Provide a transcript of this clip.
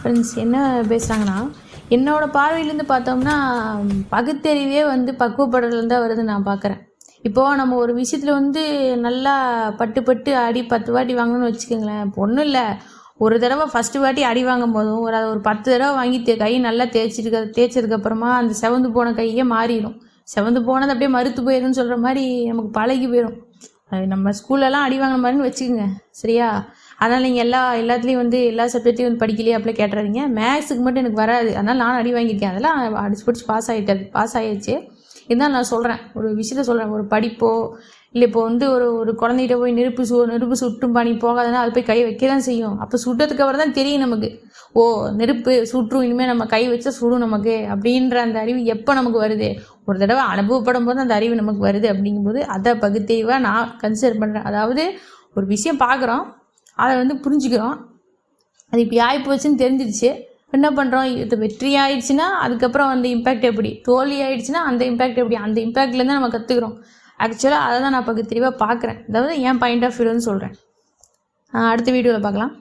Friends என்ன பேசுகிறாங்கன்னா, என்னோடய பார்வையிலேருந்து பார்த்தோம்னா பகுத்தறிவே வந்து பக்குவப்படலேருந்து தான் வருதுன்னு நான் பார்க்குறேன். இப்போது நம்ம ஒரு விஷயத்தில் வந்து நல்லா பட்டு அடி 10 வாட்டி வாங்கணும்னு வச்சுக்கோங்களேன். இப்போ ஒன்றும் இல்லை, ஒரு தடவை ஃபஸ்ட்டு வாட்டி அடி வாங்கும் போதும் ஒரு 10 தடவை வாங்கி கை நல்லா தேய்ச்சதுக்கப்புறமா அந்த செவந்து போன கையே மாறிடும். செவந்து போனது அப்படியே மறுத்து போயிடும்னு சொல்கிற மாதிரி நமக்கு பழகி போயிடும். நம்ம ஸ்கூல்லலாம் அடி வாங்கின மாதிரின்னு வச்சுக்கோங்க, சரியா? அதனால் நீங்கள் எல்லாத்துலேயும் வந்து எல்லா சப்ஜெக்ட்லையும் வந்து படிக்கலையே அப்படியே கேட்டுறாதீங்க. மேக்ஸுக்கு மட்டும் எனக்கு வராது, அதனால் நான் அடி வாங்கியிருக்கேன். அதெல்லாம் அடிச்சு பிடிச்சி பாஸ் ஆகிடுச்சு. இருந்தாலும் நான் சொல்கிறேன், ஒரு விஷயத்த சொல்கிறேன். ஒரு படிப்போ இல்லை இப்போ வந்து ஒரு குழந்தைகிட்ட போய் நெருப்பு சுட்டும் பணி போகாதுன்னா அது போய் கை வைக்க தான் செய்யும். அப்போ சுட்டதுக்கு அப்புறம் தான் தெரியும் நமக்கு, ஓ நெருப்பு சுற்றும், இனிமேல் நம்ம கை வச்சா சுடும் நமக்கு அப்படின்ற அந்த அறிவு எப்போ நமக்கு வருது? ஒரு தடவை அனுபவப்படும் போது அந்த அறிவு நமக்கு வருது. அப்படிங்கும்போது அதை பகுத்தறிவாக நான் கன்சிடர் பண்ணுறேன். அதாவது ஒரு விஷயம் பார்க்குறோம், அதை வந்து புரிஞ்சுக்கிறோம், அது இப்படி ஆகிப்போச்சுன்னு தெரிஞ்சிருச்சு. என்ன பண்ணுறோம், இது வெற்றி ஆயிடுச்சுன்னா அதுக்கப்புறம் அந்த இம்பேக்ட் எப்படி, தோல்வி ஆகிடுச்சுன்னா அந்த இம்பேக்ட் எப்படி, அந்த இம்பேக்ட்லேருந்து நம்ம கற்றுக்குறோம். ஆக்சுவலாக அதை தான் நான் பகுத்தறிவாக பார்க்குறேன். அதாவது என் பாயிண்ட் ஆஃப் வியூன்னு சொல்கிறேன். அடுத்த வீடியோவில் பார்க்கலாம்.